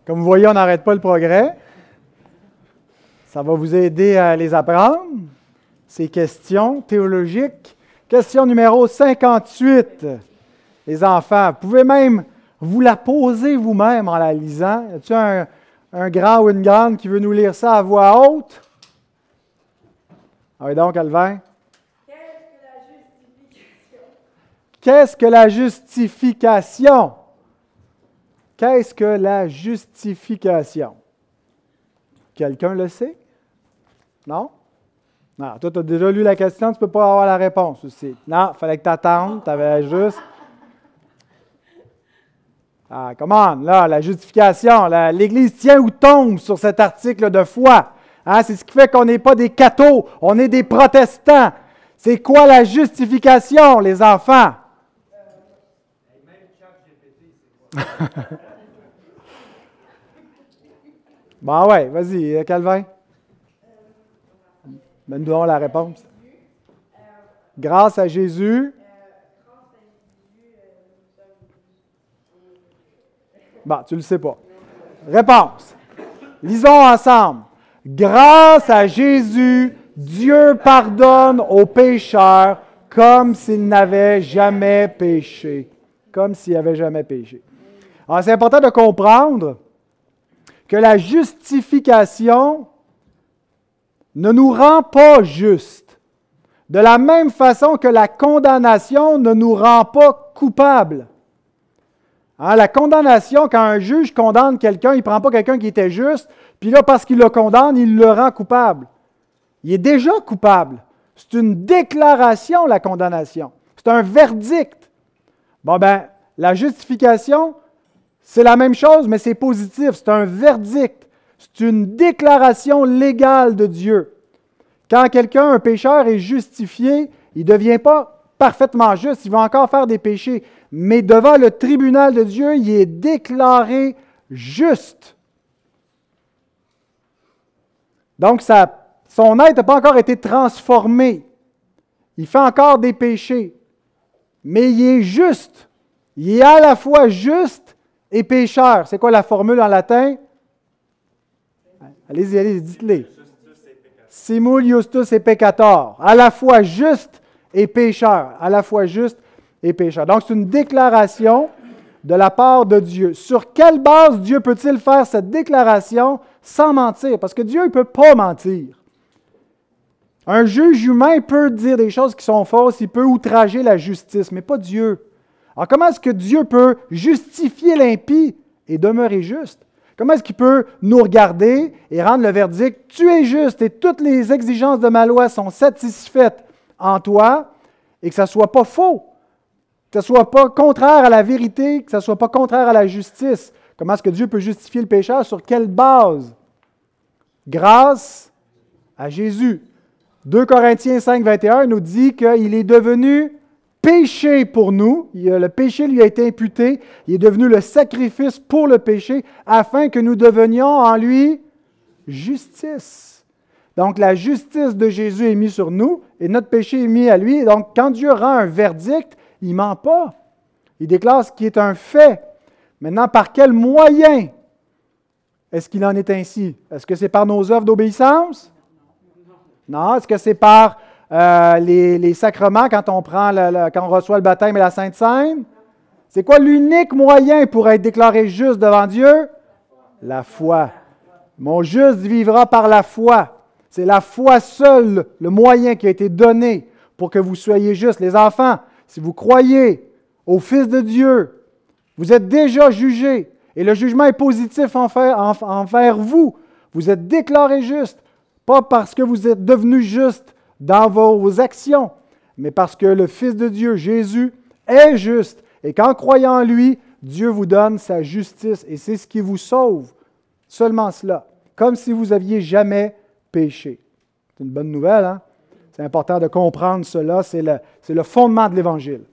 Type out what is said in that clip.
Comme vous voyez, on n'arrête pas le progrès. Ça va vous aider à les apprendre, ces questions théologiques. Question numéro 58. Les enfants, vous pouvez même vous la poser vous-même en la lisant. Y a-t-il un grand ou une grande qui veut nous lire ça à voix haute? Ah oui donc, Alvin. Qu'est-ce que la justification? Qu'est-ce que la justification? Quelqu'un le sait? Non? Non, toi, tu as déjà lu la question, tu ne peux pas avoir la réponse aussi. Non, il fallait que tu attendes, tu avais juste... Ah, come on, là, la justification, l'Église tient ou tombe sur cet article de foi. Hein, c'est ce qui fait qu'on n'est pas des cathos, on est des protestants. C'est quoi la justification, les enfants? Bon, ouais, vas-y, Calvin. Donne-nous la réponse. Grâce à Jésus. Bon, tu ne le sais pas. Réponse. Lisons ensemble. Grâce à Jésus, Dieu pardonne aux pécheurs comme s'ils n'avaient jamais péché. Comme s'ils n'avaient jamais péché. Alors, c'est important de comprendre que la justification ne nous rend pas justes, de la même façon que la condamnation ne nous rend pas coupables. Hein, la condamnation, quand un juge condamne quelqu'un, il ne prend pas quelqu'un qui était juste, puis là, parce qu'il le condamne, il le rend coupable. Il est déjà coupable. C'est une déclaration, la condamnation. C'est un verdict. Bon, ben, la justification, c'est la même chose, mais c'est positif. C'est un verdict. C'est une déclaration légale de Dieu. Quand quelqu'un, un pécheur, est justifié, il ne devient pas parfaitement juste, il va encore faire des péchés. Mais devant le tribunal de Dieu, il est déclaré juste. Donc, son être n'a pas encore été transformé. Il fait encore des péchés. Mais il est juste. Il est à la fois juste et pécheur. C'est quoi la formule en latin? Allez-y, dites-les. Simul justus et peccator. À la fois juste et pécheur. À la fois juste et pécheur. Donc, c'est une déclaration de la part de Dieu. Sur quelle base Dieu peut-il faire cette déclaration sans mentir? Parce que Dieu ne peut pas mentir. Un juge humain peut dire des choses qui sont fausses, il peut outrager la justice, mais pas Dieu. Alors, comment est-ce que Dieu peut justifier l'impie et demeurer juste? Comment est-ce qu'il peut nous regarder et rendre le verdict « Tu es juste et toutes les exigences de ma loi sont satisfaites en toi » et que ça ne soit pas faux, que ça ne soit pas contraire à la vérité, que ça ne soit pas contraire à la justice? Comment est-ce que Dieu peut justifier le pécheur? Sur quelle base? Grâce à Jésus. 2 Corinthiens 5, 21 nous dit qu'il est devenu péché pour nous. Le péché lui a été imputé. Il est devenu le sacrifice pour le péché afin que nous devenions en lui justice. Donc, la justice de Jésus est mise sur nous et notre péché est mis à lui. Donc, quand Dieu rend un verdict, il ne ment pas. Il déclare ce qui est un fait. Maintenant, par quel moyen est-ce qu'il en est ainsi? Est-ce que c'est par nos œuvres d'obéissance? Non. Est-ce que c'est par les sacrements quand on reçoit le baptême et la Sainte Seine? C'est quoi l'unique moyen pour être déclaré juste devant Dieu? La foi. Mon juste vivra par la foi. C'est la foi seule, le moyen qui a été donné pour que vous soyez justes. Les enfants, si vous croyez au Fils de Dieu, vous êtes déjà jugés. Et le jugement est positif envers vous. Vous êtes déclarés justes. Pas parce que vous êtes devenus justes dans vos actions, mais parce que le Fils de Dieu, Jésus, est juste. Et qu'en croyant en lui, Dieu vous donne sa justice. Et c'est ce qui vous sauve. Seulement cela. Comme si vous n'aviez jamais péché. C'est une bonne nouvelle, hein? C'est important de comprendre cela. C'est le fondement de l'Évangile.